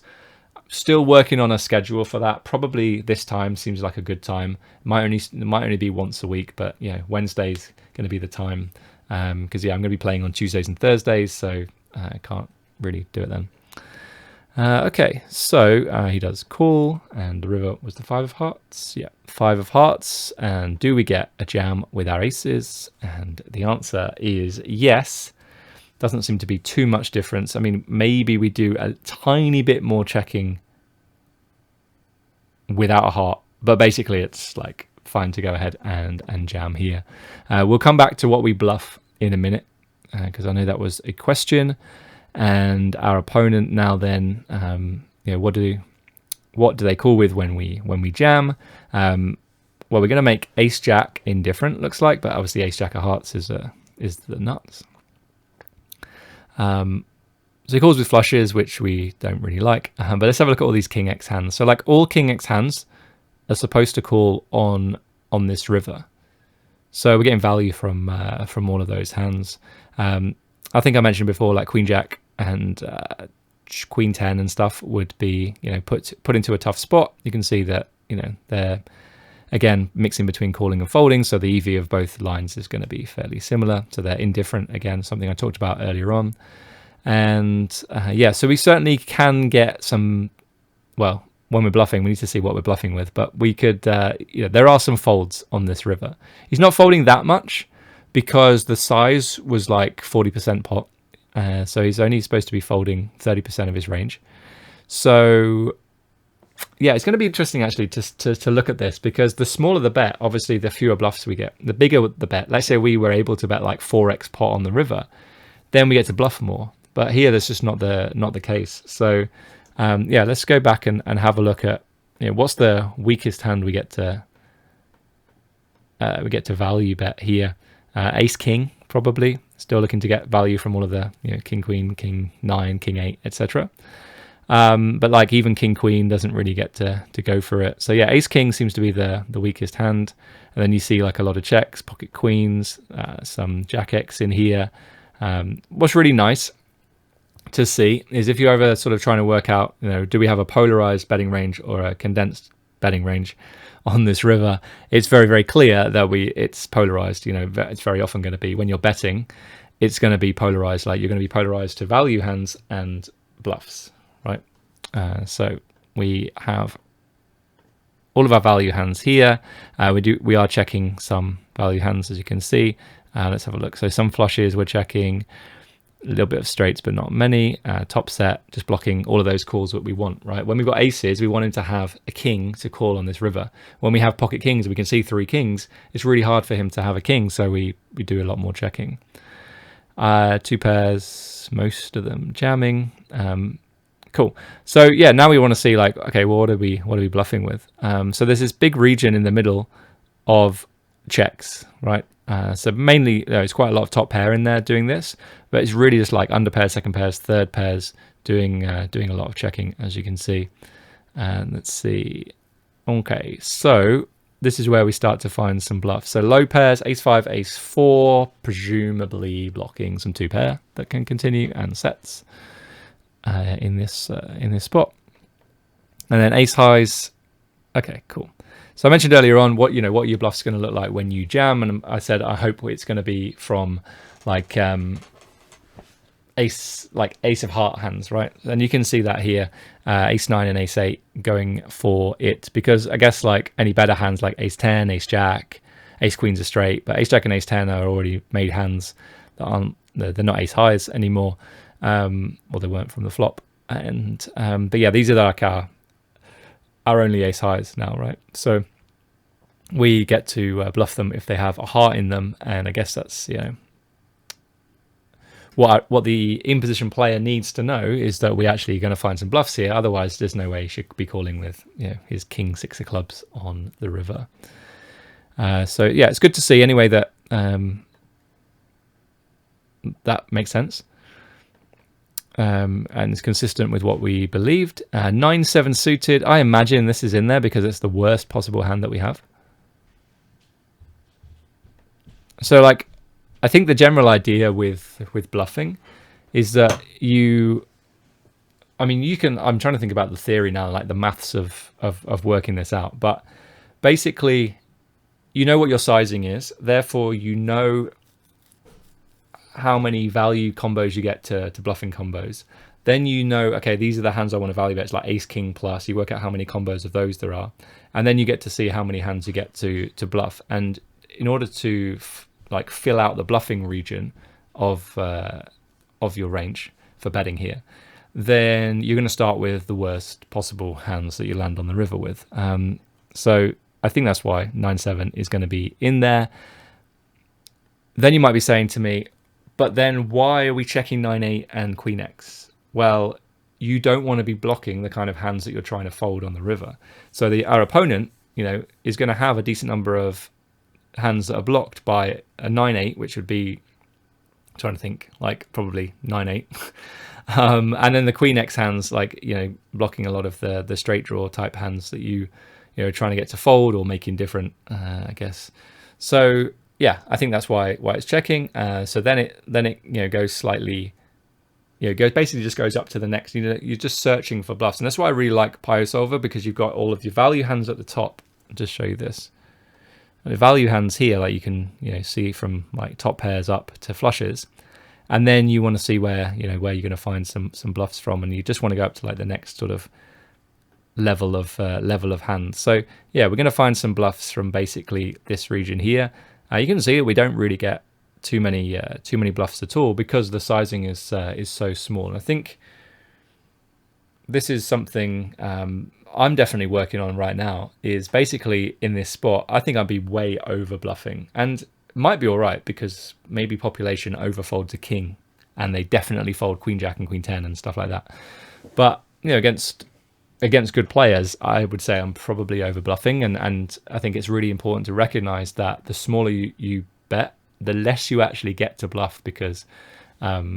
Still working on a schedule for that. Probably this time seems like a good time. It might only be once a week, but Wednesday's going to be the time because I'm going to be playing on Tuesdays and Thursdays, so I can't really do it then. Okay, so he does call, and the river was the 5 of hearts. Yeah, 5 of hearts. And do we get a jam with our aces? And the answer is yes. Doesn't seem to be too much difference. I mean, maybe we do a tiny bit more checking without a heart but basically it's like fine to go ahead and jam here. We'll come back to what we bluff in a minute, because I know that was a question. And our opponent now then, what do they call with when we jam? Well, we're going to make ace jack indifferent, looks like, but obviously ace jack of hearts is the nuts. So he calls with flushes, which we don't really like. But let's have a look at all these king x hands. So like all king x hands are supposed to call on this river. So we're getting value from all of those hands. I think I mentioned before, like queen jack and queen 10 and stuff would be, put into a tough spot. You can see that, they're again mixing between calling and folding. So the EV of both lines is going to be fairly similar. So they're indifferent, again, something I talked about earlier on. And so we certainly can get some, well, when we're bluffing, we need to see what we're bluffing with, but we could, there are some folds on this river. He's not folding that much because the size was like 40% pot. So he's only supposed to be folding 30% of his range. So yeah, it's going to be interesting actually to look at this, because the smaller the bet, obviously the fewer bluffs we get. The bigger the bet, let's say we were able to bet like 4x pot on the river, then we get to bluff more. But here, that's just not the case. So, let's go back and have a look at what's the weakest hand we get to value bet here. Ace king probably still looking to get value from all of the king queen, king 9, king 8, etc. But like even king queen doesn't really get to go for it. So yeah, ace king seems to be the weakest hand, and then you see like a lot of checks, pocket queens, some jack x in here. What's really nice to see is if you're ever sort of trying to work out, do we have a polarized betting range or a condensed betting range on this river? It's very, very clear that it's polarized. It's very often going to be when you're betting, it's going to be polarized. Like you're going to be polarized to value hands and bluffs, right? So we have all of our value hands here. We are checking some value hands, as you can see. Let's have a look. So some flushes we're checking, a little bit of straights, but not many. Top set, just blocking all of those calls that we want, right? When we've got aces, we want him to have a king to call on this river. When we have pocket kings, we can see 3 kings. It's really hard for him to have a king, so we do a lot more checking. 2 pairs, most of them jamming. Cool. So yeah, now we want to see like, okay, well, what are we bluffing with? So there's this big region in the middle of checks, right? So mainly there's quite a lot of top pair in there doing this, but it's really just like under pairs, second pairs, third pairs doing a lot of checking, as you can see. And let's see. Okay, so this is where we start to find some bluffs. So low pairs, ace 5, ace 4, presumably blocking some 2 pair that can continue, and sets in this spot. And then ace highs. Okay, cool. So I mentioned earlier on what your bluff's going to look like when you jam, and I said I hope it's going to be from like ace of heart hands, right? And you can see that here, ace 9 and ace 8 going for it, because I guess like any better hands like ace 10, ace jack, ace queen's a straight, but ace jack and ace 10 are already made hands that aren't, they're not ace highs anymore, or they weren't from the flop. And but yeah, these are like our only ace highs now, right? So we get to bluff them if they have a heart in them, and I guess that's what the in position player needs to know is that we're actually going to find some bluffs here. Otherwise, there's no way he should be calling with his king 6 of clubs on the river. So yeah, it's good to see anyway that that makes sense. And it's consistent with what we believed. 9-7 suited. I imagine this is in there because it's the worst possible hand that we have. So like, I think the general idea with bluffing is that you can, I'm trying to think about the theory now, like the maths of working this out, but basically you know what your sizing is, therefore you know how many value combos you get to bluffing combos. Then you know, okay, these are the hands I want to value bet. It's like ace king plus, you work out how many combos of those there are, and then you get to see how many hands you get to bluff. And in order to fill out the bluffing region of your range for betting here, then you're going to start with the worst possible hands that you land on the river with. So I think that's why 9-7 is going to be in there. Then you might be saying to me, but then why are we checking 9-8 and Queen X? Well, you don't want to be blocking the kind of hands that you're trying to fold on the river. So our opponent, you know, is going to have a decent number of hands that are blocked by a 9-8, which would be, I'm trying to think, like probably 9-8. And then the Queen X hands, like, you know, blocking a lot of the straight draw type hands that you know, trying to get to fold or making different, I guess. So yeah, I think that's why it's checking. So then it you know, goes slightly, you know, basically just goes up to the next. You know, you're just searching for bluffs, and that's why I really like PIOSolver, because you've got all of your value hands at the top. I'll just show you this. The value hands here, like you can, you know, see from like top pairs up to flushes, and then you want to see where, you know, where you're going to find some bluffs from, and you just want to go up to like the next sort of level of hands. So yeah, we're going to find some bluffs from basically this region here. You can see that we don't really get too many bluffs at all, because the sizing is so small. And I think this is something I'm definitely working on right now, is basically in this spot, I think I'd be way over bluffing, and it might be all right because maybe population overfolds a king and they definitely fold Queen Jack and Queen 10 and stuff like that. But, you know, against good players, I would say I'm probably over bluffing, and I think it's really important to recognize that the smaller you bet, the less you actually get to bluff, because yeah,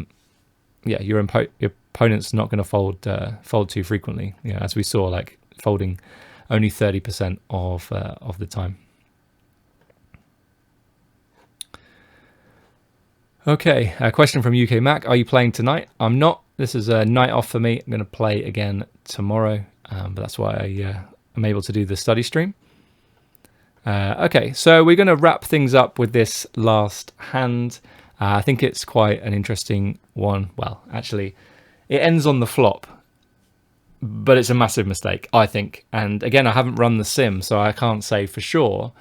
your opponent's not going to fold too frequently. You know, as we saw, like folding only 30% of the time. Okay, a question from UK Mac. Are you playing tonight? I'm not. This is a night off for me. I'm going to play again tomorrow, but that's why I'm able to do the study stream. Okay, so we're going to wrap things up with this last hand. I think it's quite an interesting one. Well, actually, it ends on the flop, but it's a massive mistake, I think. And again, I haven't run the sim, so I can't say for sure.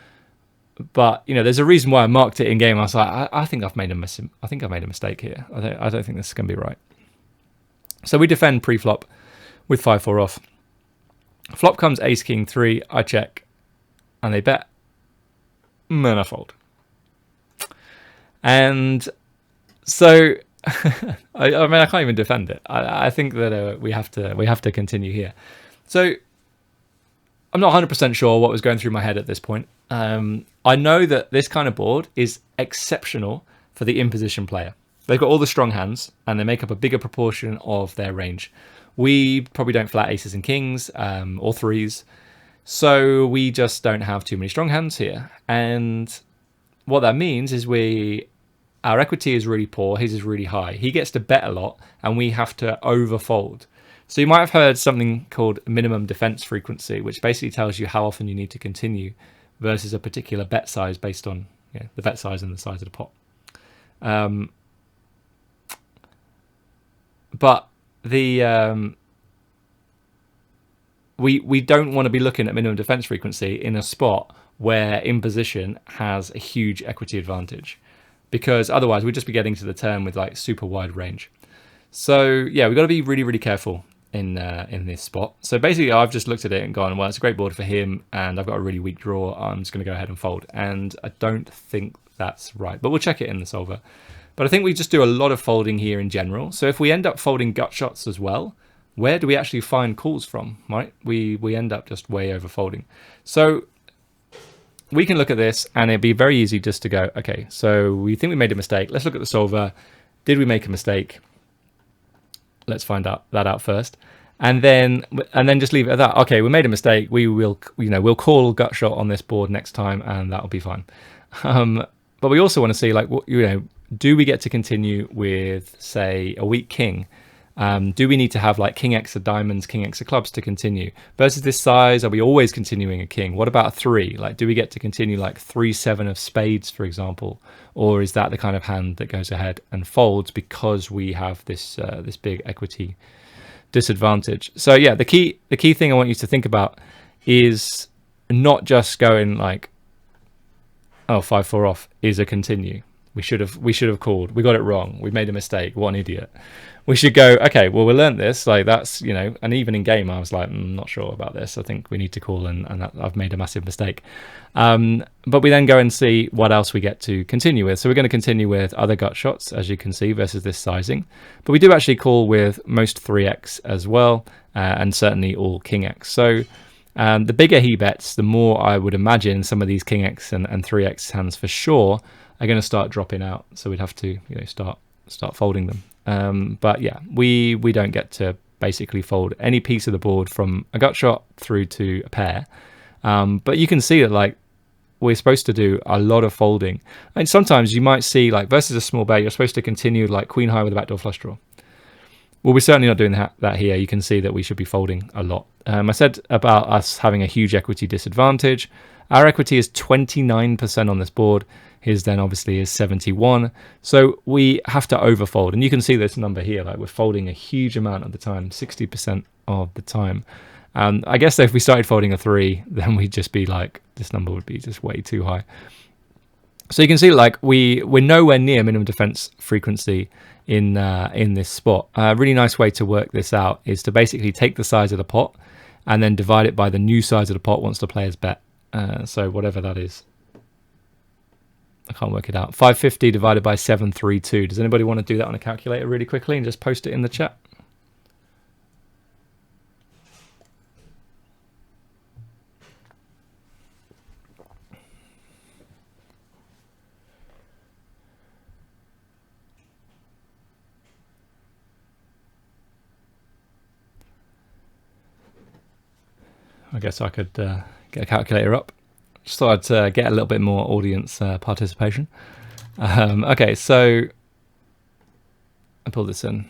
But you know, there's a reason why I marked it in game. I was like, I think I've made a mistake here. I don't think this is going to be right. So we defend pre-flop with 5-4 off. Flop comes ace king 3. I check, and they bet. And I fold. And so, I mean, I can't even defend it. I think that we have to continue here. So I'm not 100% sure what was going through my head at this point. I know that this kind of board is exceptional for the in-position player. They've got all the strong hands, and they make up a bigger proportion of their range. We probably don't flat aces and kings or threes, so we just don't have too many strong hands here. And what that means is our equity is really poor, his is really high. He gets to bet a lot, and we have to overfold. So you might have heard something called minimum defense frequency, which basically tells you how often you need to continue versus a particular bet size based on the bet size and the size of the pot. But the we don't want to be looking at minimum defense frequency in a spot where in position has a huge equity advantage, because otherwise we'd just be getting to the turn with like super wide range. So yeah, we've got to be really, really careful in this spot. So basically I've just looked at it and gone, well, it's a great board for him, and I've got a really weak draw. I'm just going to go ahead and fold. And I don't think that's right, but we'll check it in the solver. But I think we just do a lot of folding here in general. So if we end up folding gut shots as well, where do we actually find calls from, right? We end up just way over folding. So we can look at this, and it'd be very easy just to go, okay, so we think we made a mistake. Let's look at the solver. Did we make a mistake? Let's find that out first, and then just leave it at that. Okay, we made a mistake. We will, we'll call gut shot on this board next time, and that'll be fine. But we also want to see, like, do we get to continue with, say, a weak king? Do we need to have like king X of diamonds, king X of clubs to continue? Versus this size, are we always continuing a king? What about a 3? Like, do we get to continue like 3-7 of spades, for example? Or is that the kind of hand that goes ahead and folds because we have this this big equity disadvantage? So yeah, the key thing I want you to think about is not just going like, oh, 5-4 off is a continue. We should have called. We got it wrong. We made a mistake. What an idiot. We should go, okay, well, we learned this. Like, that's, you know, and even in game, I was like, not sure about this. I think we need to call, and that, I've made a massive mistake. But we then go and see what else we get to continue with. So we're going to continue with other gut shots, as you can see, versus this sizing. But we do actually call with most 3x as well, and certainly all king x. So the bigger he bets, the more I would imagine some of these king x and 3x hands for sure are going to start dropping out. So we'd have to, you know, start folding them. But yeah, we don't get to basically fold any piece of the board from a gut shot through to a pair. But you can see that, like, we're supposed to do a lot of folding. And sometimes you might see, like, versus a small bet, you're supposed to continue like queen high with a backdoor flush draw. Well, we're certainly not doing that here. You can see that we should be folding a lot. I said about us having a huge equity disadvantage. Our equity is 29% on this board. His then obviously is 71. So we have to overfold. And you can see this number here, like we're folding a huge amount of the time, 60% of the time. I guess if we started folding a 3, then we'd just be like, this number would be just way too high. So you can see, like, we're nowhere near minimum defense frequency in this spot. A really nice way to work this out is to basically take the size of the pot and then divide it by the new size of the pot once the players bet. So whatever that is. I can't work it out. 550 divided by 732. Does anybody want to do that on a calculator really quickly and just post it in the chat? I guess I could get a calculator up. Just thought I'd get a little bit more audience participation. Okay, so I pull this in.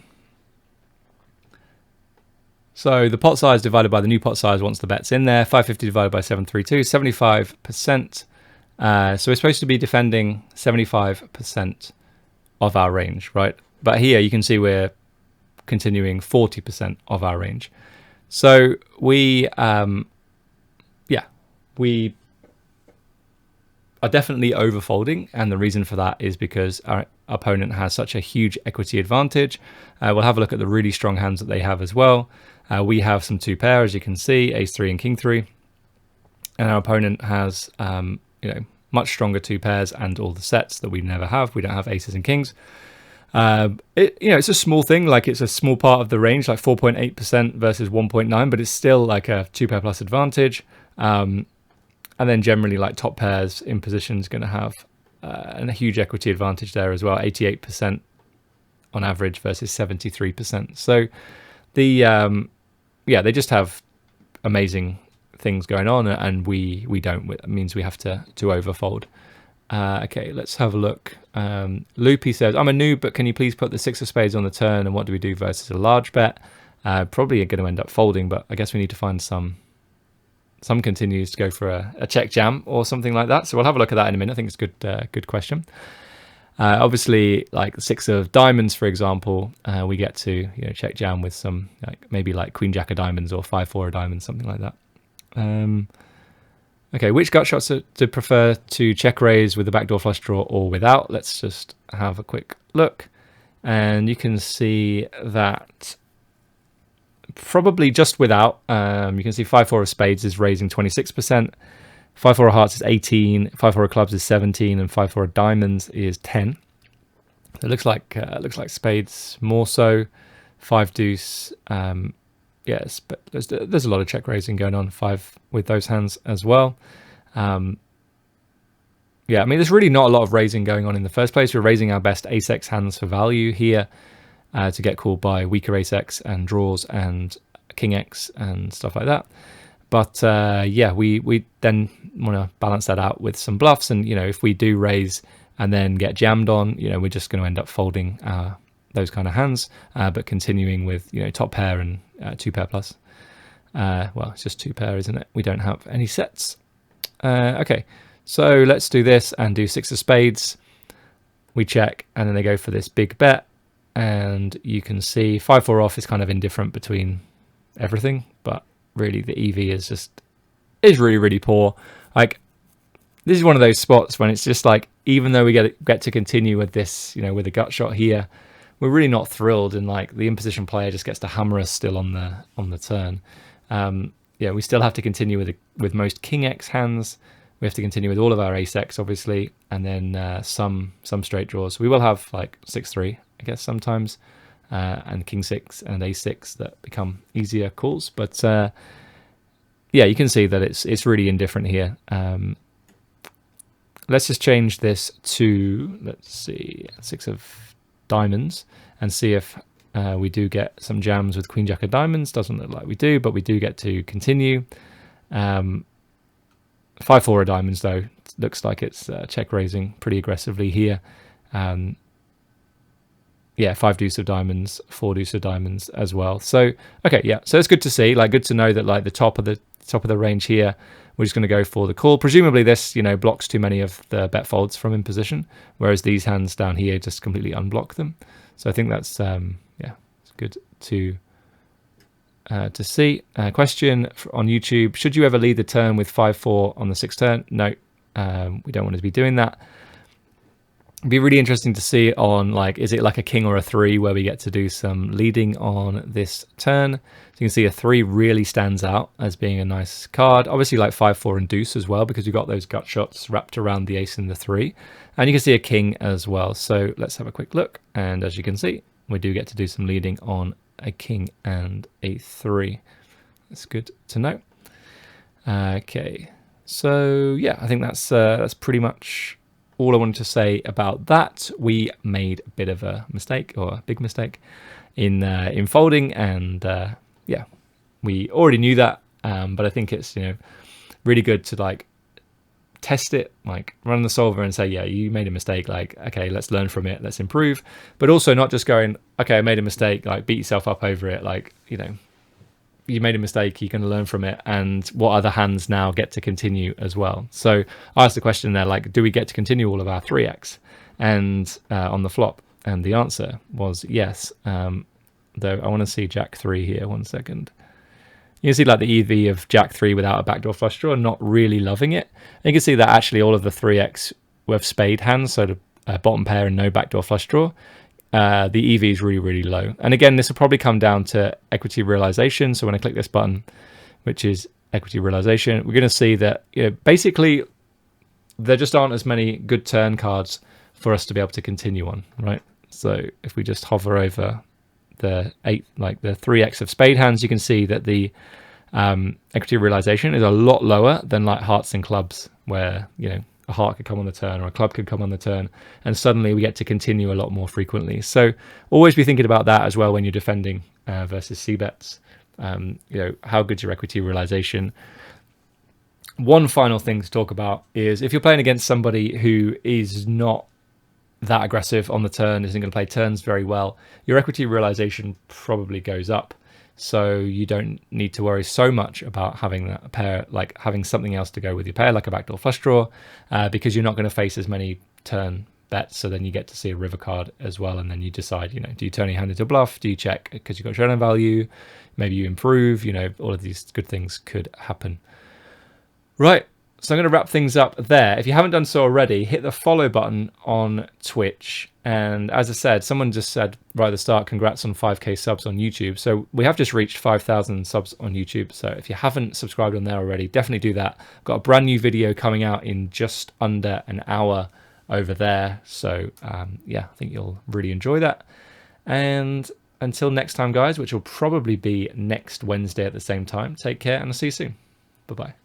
So the pot size divided by the new pot size once the bet's in there, 550 divided by 732, 75%. So we're supposed to be defending 75% of our range, right? But here you can see we're continuing 40% of our range. So we are definitely overfolding, and the reason for that is because our opponent has such a huge equity advantage. We'll have a look at the really strong hands that they have as well. We have some 2 pair, as you can see, ace 3 and king 3, and our opponent has much stronger 2 pairs and all the sets that we never have. We don't have aces and kings. It's a small thing, like it's a small part of the range, like 4.8% versus 1.9, but it's still like a 2 pair plus advantage. And then generally, like, top pairs in position is going to have a huge equity advantage there as well, 88% on average versus 73%. So they just have amazing things going on, and we don't. It means we have to overfold. Okay, let's have a look. Loopy says, I'm a noob, but can you please put the 6 of spades on the turn, and what do we do versus a large bet? Probably going to end up folding, but I guess we need to find some continues to go for a check jam or something like that. So we'll have a look at that in a minute. I think it's a good question. Obviously, like 6 of diamonds, for example, we get to check jam with some maybe like queen jack of diamonds or 5-4 of diamonds, something like that. Okay, which gut shots to prefer to check raise with the backdoor flush draw or without? Let's just have a quick look, and you can see that probably just without. You can see 5-4 of spades is raising 26%, 5-4 of hearts is 18, 5-4 of clubs is 17, and 5-4 of diamonds is 10. So it looks like spades more so. 5 deuce. Yes, but there's a lot of check raising going on 5 with those hands as well. Yeah, I mean, there's really not a lot of raising going on in the first place. We're raising our best ace-x hands for value here to get called by weaker ace-x and draws and king-x and stuff like that. But yeah, we then want to balance that out with some bluffs. And, if we do raise and then get jammed on, we're just going to end up folding those kind of hands, but continuing with, top pair and 2 pair plus. Well, it's just 2 pair, isn't it? We don't have any sets. Okay, so let's do this and do 6 of spades. We check, and then they go for this big bet. And you can see 5-4 off is kind of indifferent between everything, but really the EV is really, really poor. Like, this is one of those spots when it's just like, even though we get to continue with this, with a gut shot here, we're really not thrilled, and like the imposition player just gets to hammer us still on the turn. We still have to continue with most king X hands. We have to continue with all of our ace X, obviously, and then some straight draws. We will have like 6-3, I guess, sometimes, and king 6 and ace 6 that become easier calls. But you can see that it's really indifferent here. Let's just change this to, let's see, 6 of diamonds, and see if we do get some jams with queen jack of diamonds. Doesn't look like we do, but we do get to continue. 5-4 of diamonds, though. Looks like it's check raising pretty aggressively here. 5 deuce of diamonds, 4 deuce of diamonds as well. So okay, yeah, so it's good to see, like good to know that like the top of the range here, we're just going to go for the call. Presumably this, blocks too many of the bet folds from imposition, whereas these hands down here just completely unblock them. So I think that's it's good to see. Question on YouTube: should you ever lead the turn with 5-4 on the 6th turn? No, we don't want to be doing that. It'd be really interesting to see on, like, is it like a king or a 3 where we get to do some leading on this turn. So you can see a 3 really stands out as being a nice card. Obviously like 5-4 and deuce as well, because you've got those gut shots wrapped around the ace and the 3. And you can see a king as well. So let's have a quick look. And as you can see, we do get to do some leading on a king and a 3. That's good to know. Okay, so yeah, I think that's pretty much all I wanted to say about that. We made a bit of a mistake, or a big mistake, in folding, and we already knew that, but I think it's really good to like test it, like run the solver and say, yeah, you made a mistake, like, okay, let's learn from it, let's improve. But also not just going, okay, I made a mistake, like beat yourself up over it, like, you made a mistake, you can learn from it, and what other hands now get to continue as well. So I asked the question there, like, do we get to continue all of our 3x and on the flop? And the answer was yes. Though I want to see Jack 3 here, 1 second. You can see like the EV of Jack 3 without a backdoor flush draw, not really loving it. And you can see that actually all of the 3x with spade hands, so the bottom pair and no backdoor flush draw, the EV is really, really low. And again, this will probably come down to equity realization. So when I click this button, which is equity realization, we're going to see that basically there just aren't as many good turn cards for us to be able to continue on, right? So if we just hover over the 3x of spade hands, you can see that the equity realization is a lot lower than like hearts and clubs, where a heart could come on the turn or a club could come on the turn, and suddenly we get to continue a lot more frequently. So always be thinking about that as well when you're defending versus c-bets. How good's your equity realization? One final thing to talk about is if you're playing against somebody who is not that aggressive on the turn, isn't going to play turns very well, your equity realization probably goes up. So you don't need to worry so much about having a pair, like having something else to go with your pair, like a backdoor flush draw, because you're not going to face as many turn bets. So then you get to see a river card as well, and then you decide, do you turn your hand into a bluff? Do you check because you've got showdown value? Maybe you improve. All of these good things could happen. Right. So I'm going to wrap things up there. If you haven't done so already, hit the follow button on Twitch. And as I said, someone just said right at the start, congrats on 5k subs on YouTube. So we have just reached 5,000 subs on YouTube. So if you haven't subscribed on there already, definitely do that. I've got a brand new video coming out in just under an hour over there. So I think you'll really enjoy that. And until next time, guys, which will probably be next Wednesday at the same time, take care and I'll see you soon. Bye-bye.